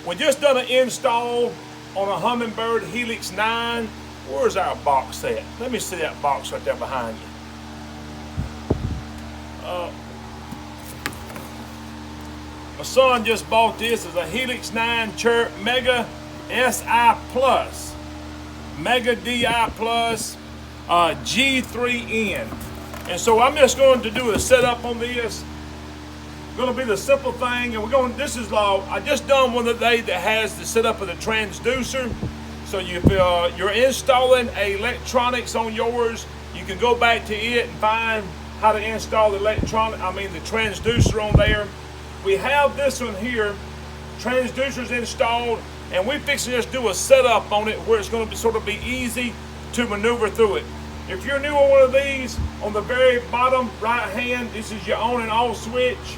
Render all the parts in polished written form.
We just done an install on a Humminbird Helix 9. Where's our box at? Let me see that box right there behind you. My son just bought this as a Helix 9 CHIRP Mega SI Plus, Mega DI Plus, G3N. And so I'm just going to do a setup on this. Going to be the simple thing, and we're going. This is I just done one today that has the setup of the transducer. So if you're installing electronics on yours, you can go back to it and find how to install the transducer on there. We have this one here, transducer's installed, and we fixing to just do a setup on it where it's going to sort of be easy to maneuver through it. If you're new on one of these, on the very bottom right hand, this is your on and off switch.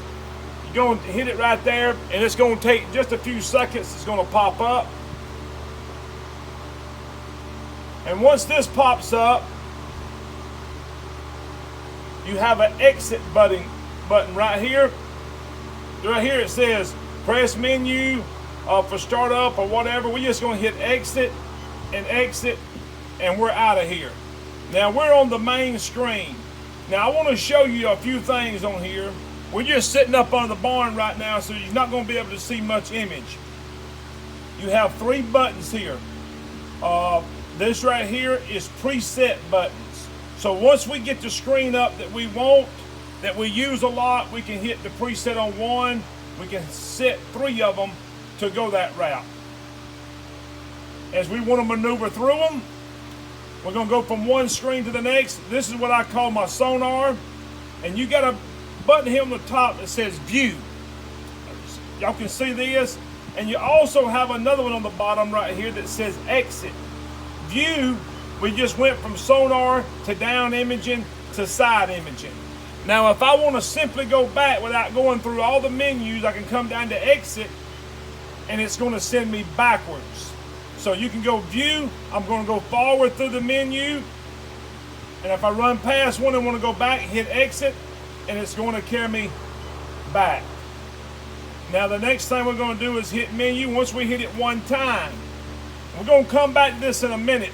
You're going to hit it right there, and it's going to take just a few seconds. It's going to pop up. And once this pops up, you have an exit button right here. Right here it says press menu for startup or whatever. We're just going to hit exit, and we're out of here. Now we're on the main screen. Now I want to show you a few things on here. We're just sitting up on the barn right now, so you're not going to be able to see much image. You have 3 buttons here. This right here is preset buttons. So once we get the screen up that we want, that we use a lot, we can hit the preset on 1. We can set 3 of them to go that route. As we want to maneuver through them, we're going to go from one screen to the next. This is what I call my sonar. And you got a button here on the top that says view. Y'all can see this. And you also have another one on the bottom right here that says exit. View, we just went from sonar to down imaging to side imaging. Now if I want to simply go back without going through all the menus, I can come down to exit and it's going to send me backwards. So you can go view, I'm going to go forward through the menu, and if I run past one and want to go back, hit exit, and it's going to carry me back. Now the next thing we're going to do is hit menu. Once we hit it one time, we're going to come back to this in a minute.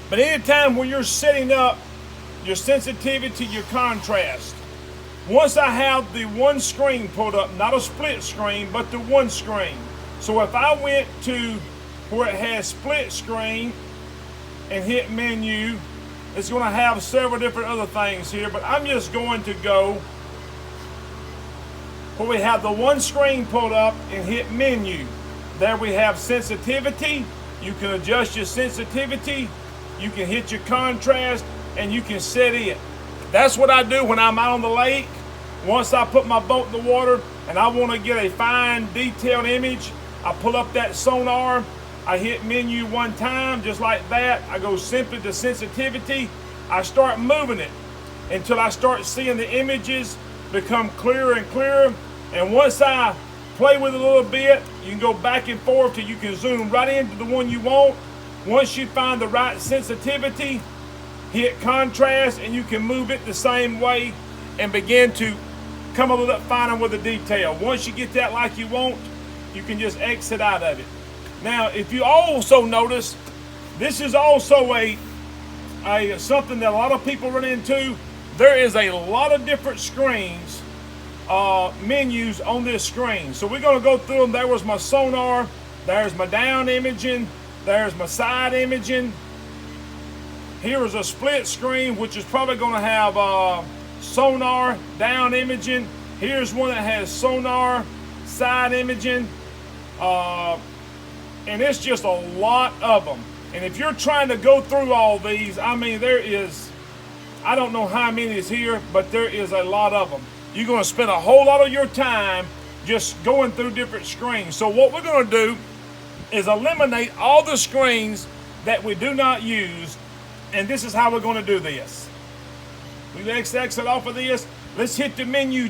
But anytime when you're setting up your sensitivity, your contrast, once I have the one screen pulled up, not a split screen, but the one screen. So if I went to where it has split screen and hit menu, it's going to have several different other things here, but I'm just going to go where we have the one screen pulled up and hit menu. There we have sensitivity. You can adjust your sensitivity. You can hit your contrast, and you can set it. That's what I do when I'm out on the lake. Once I put my boat in the water and I want to get a fine detailed image, I pull up that sonar, I hit menu one time, just like that. I go simply to sensitivity. I start moving it until I start seeing the images become clearer and clearer. And once I play with it a little bit, you can go back and forth till you can zoom right into the one you want. Once you find the right sensitivity, hit contrast, and you can move it the same way and begin to come a little bit finer with the detail. Once you get that like you want, you can just exit out of it. Now, if you also notice, this is also something that a lot of people run into. There is a lot of different screens, menus on this screen. So we're going to go through them. There was my sonar. There's my down imaging. There's my side imaging. Here is a split screen, which is probably going to have sonar, down imaging. Here's one that has sonar, side imaging. And it's just a lot of them. And if you're trying to go through all these, I mean, I don't know how many is here, but there is a lot of them. You're going to spend a whole lot of your time just going through different screens. So what we're going to do is eliminate all the screens that we do not use. And this is how we're going to do this. We exit off of this. Let's hit the menu.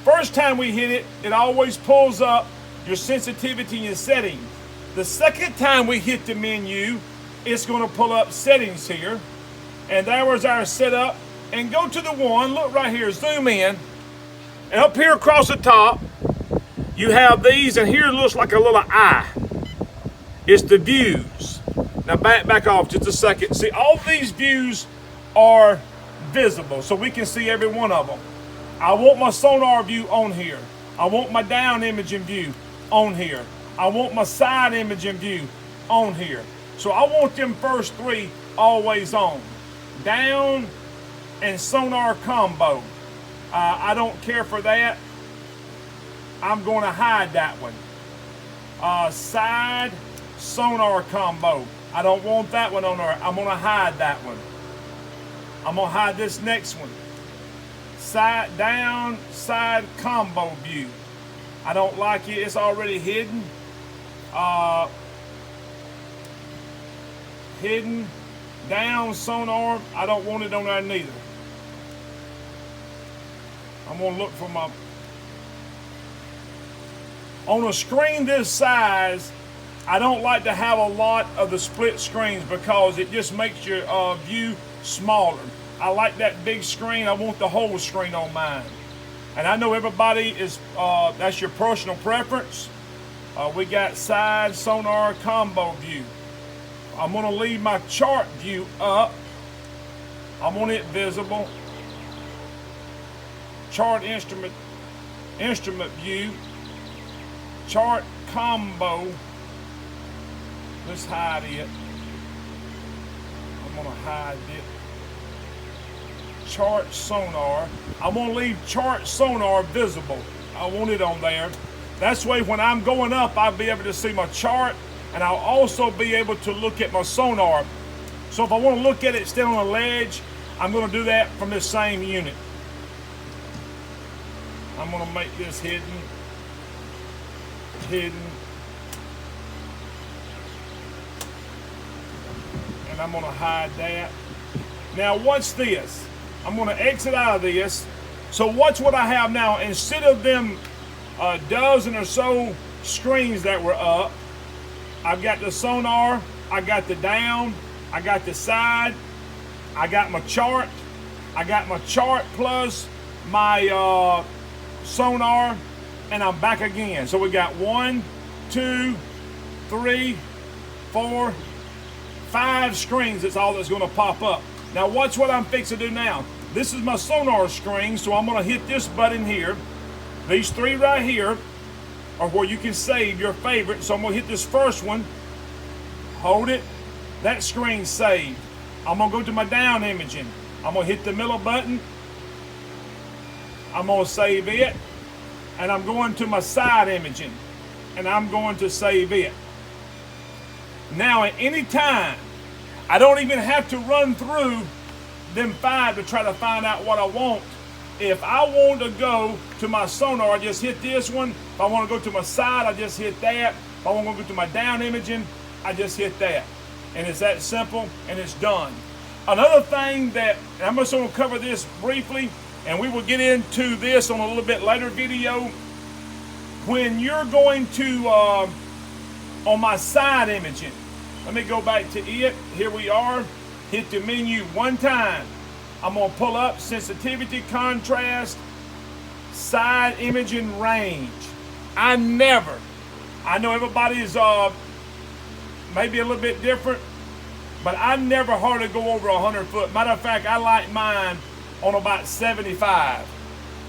First time we hit it, it always pulls up your sensitivity and your settings. The second time we hit the menu, it's going to pull up settings here. And there was our setup. And go to the one, look right here, zoom in. And up here across the top, You have these, and here it looks like a little eye. It's the views. Now back off just a second. See, all these views are visible, so we can see every one of them. I want my sonar view on here. I want my down imaging view on here. I want my side imaging view on here. So I want them first three always on. Down and sonar combo. I don't care for that. I'm going to hide that one. Side sonar combo. I don't want that one on there. I'm going to hide that one. I'm going to hide this next one. Side down, side combo view. I don't like it. It's already hidden. Hidden. Down sonar. I don't want it on there neither. I'm going to look for my... On a screen this size, I don't like to have a lot of the split screens because it just makes your view smaller. I like that big screen. I want the whole screen on mine. And I know everybody is, that's your personal preference. We got side sonar combo view. I'm gonna leave my chart view up. I want it visible. Chart instrument view. Chart combo. Let's hide it. I'm gonna hide it. Chart sonar. I'm gonna leave chart sonar visible. I want it on there. That's way when I'm going up, I'll be able to see my chart, and I'll also be able to look at my sonar. So if I want to look at it still on a ledge, I'm gonna do that from this same unit. I'm gonna make this hidden. And I'm gonna hide that. Now watch this. I'm gonna exit out of this. So watch what I have now. Instead of them dozen or so screens that were up, I've got the sonar, I got the down, I got the side, I got my chart, plus my sonar, and I'm back again. So we got 1, 2, 3, 4, 5 screens. That's all that's going to pop up. Now watch what I'm fixing to do now. This is my sonar screen, so I'm going to hit this button here. These 3 right here are where you can save your favorite. So I'm going to hit this first one, hold it, that screen's saved. I'm going to go to my down imaging. I'm going to hit the middle button. I'm going to save it. And I'm going to my side imaging, and I'm going to save it. Now at any time, I don't even have to run through them 5 to try to find out what I want. If I want to go to my sonar, I just hit this one. If I want to go to my side, I just hit that. If I want to go to my down imaging, I just hit that. And it's that simple, and it's done. Another thing that, and I'm just going to cover this briefly, and we will get into this on a little bit later video. When you're going to, on my side imaging, let me go back to it. Here we are. Hit the menu one time. I'm going to pull up sensitivity, contrast, side imaging range. I know everybody's maybe a little bit different, but I never hardly go over 100 foot. Matter of fact, I like mine on about 75.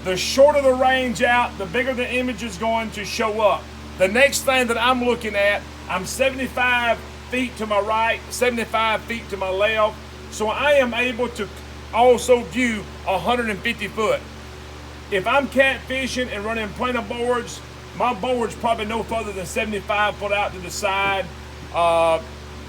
The shorter the range out, the bigger the image is going to show up. The next thing that I'm looking at, I'm 75 feet to my right, 75 feet to my left, so I am able to also view 150 foot. If I'm catfishing and running planer boards, my board's probably no further than 75 foot out to the side,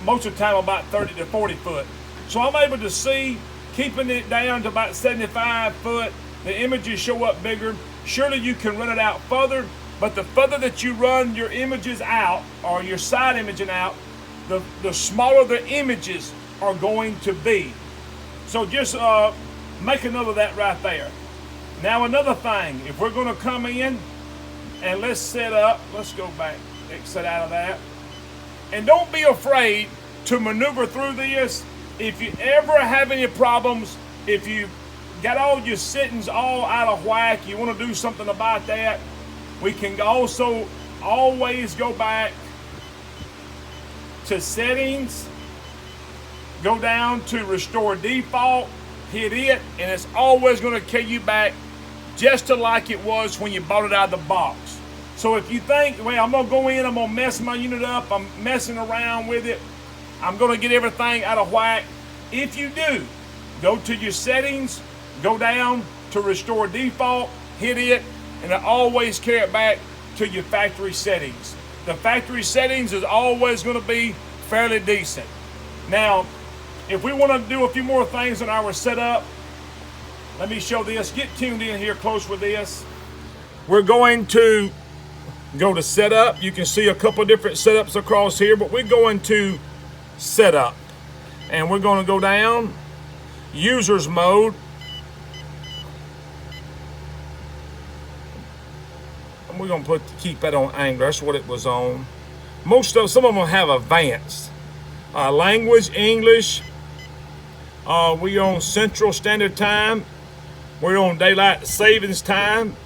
most of the time about 30 to 40 foot. So I'm able to see, keeping it down to about 75 foot, the images show up bigger. Surely you can run it out further, but the further that you run your images out, or your side imaging out, the smaller the images are going to be. So just make a note of that right there. Now another thing, if we're going to come in and let's set up, let's go back, exit out of that. And don't be afraid to maneuver through this. If you ever have any problems, if you got all your settings all out of whack, you want to do something about that, We can also always go back to settings, go down to restore default, hit it, and it's always going to carry you back just to like it was when you bought it out of the box. So if you think, well, I'm going to go in, I'm going to mess my unit up, I'm messing around with it, I'm going to get everything out of whack. If you do, go to your settings, go down to restore default, hit it, and it always carry it back to your factory settings. The factory settings is always going to be fairly decent. Now, if we want to do a few more things on our setup, let me show this. Get tuned in here close with this. We're going to go to setup. You can see a couple different setups across here, but we're going to setup. And we're going to go down, users mode. And we're going to keep that on Angler. That's what it was on. Some of them have advanced. Language, English. We on Central Standard Time. We're on Daylight Savings Time.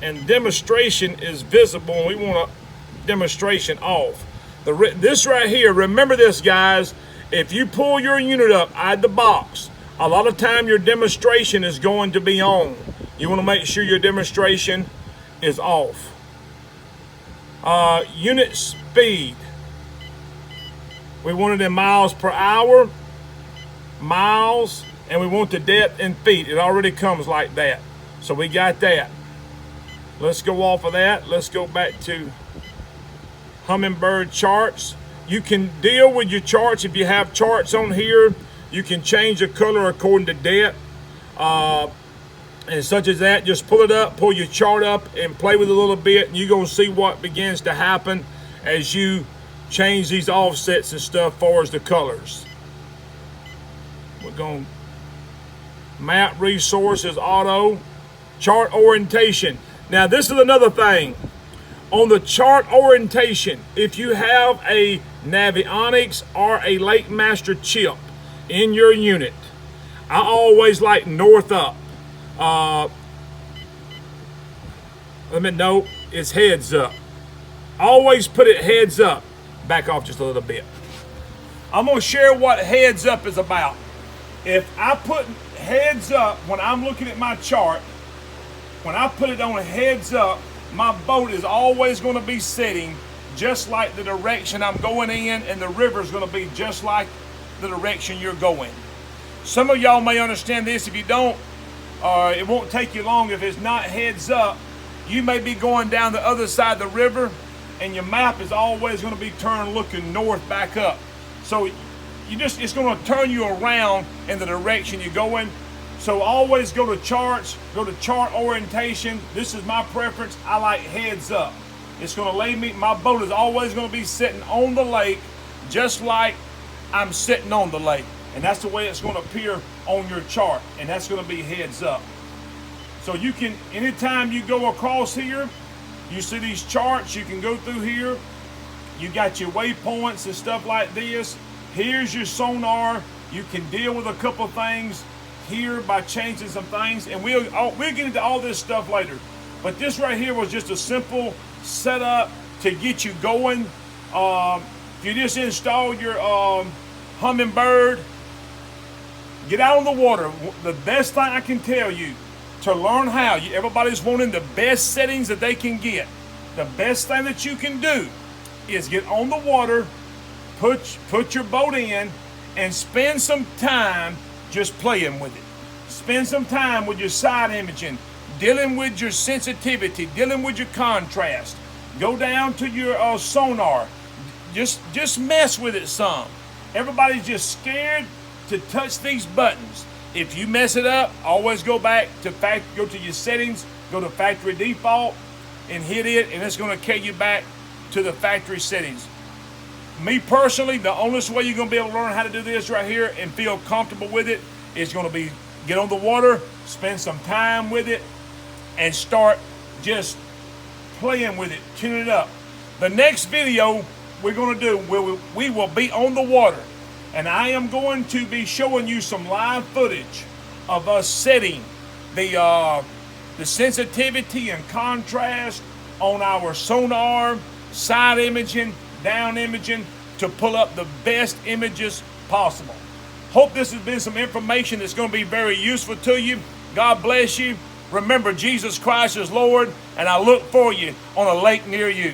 And demonstration is visible, and we want a demonstration off. This right here, remember this, guys. If you pull your unit up out of the box, a lot of time your demonstration is going to be on. You want to make sure your demonstration is off. Unit speed. We want it in miles per hour, miles, and we want the depth in feet. It already comes like that. So we got that. Let's go off of that. Let's go back to Humminbird charts. You can deal with your charts. If you have charts on here, you can change the color according to depth. And such as that, just pull it up, pull your chart up and play with it a little bit, and you're going to see what begins to happen as you change these offsets and stuff far as the colors. We're going map resources, auto, chart orientation. Now this is another thing. On the chart orientation, if you have a Navionics or a Lake Master chip in your unit, I always like north up. No, it's heads up. Always put it heads up. Back off just a little bit. I'm going to share what heads up is about. If I put heads up when I'm looking at my chart, when I put it on heads up, my boat is always going to be setting just like the direction I'm going in, and the river is going to be just like the direction you're going. Some of y'all may understand this. If you don't, it won't take you long. If it's not heads up, you may be going down the other side of the river, and your map is always going to be turned looking north back up. So it's going to turn you around in the direction you're going. So always go to charts, go to chart orientation. This is my preference. I like heads up. It's going to lay me, my boat is always going to be sitting on the lake just like I'm sitting on the lake. And that's the way it's going to appear on your chart. And that's going to be heads up. So you can, anytime you go across here, you see these charts, you can go through here. You got your waypoints and stuff like this. Here's your sonar. You can deal with a couple things here by changing some things, and we'll get into all this stuff later. But this right here was just a simple setup to get you going. If you just install your Humminbird, get out on the water. The best thing I can tell you to learn how, everybody's wanting the best settings that they can get. The best thing that you can do is get on the water, put your boat in, and spend some time just playing with it. Spend some time with your side imaging, dealing with your sensitivity, dealing with your contrast. Go down to your sonar. Just mess with it some. Everybody's just scared to touch these buttons. If you mess it up, always go back to go to your settings, go to factory default, and hit it, and it's going to carry you back to the factory settings. Me personally, the only way you're going to be able to learn how to do this right here and feel comfortable with it is going to be get on the water, spend some time with it, and start just playing with it, tune it up. The next video we're going to do, we will be on the water, and I am going to be showing you some live footage of us setting the the sensitivity and contrast on our sonar, side imaging, down imaging, to pull up the best images possible. Hope this has been some information that's going to be very useful to you. God bless you. Remember, Jesus Christ is Lord, and I look for you on a lake near you.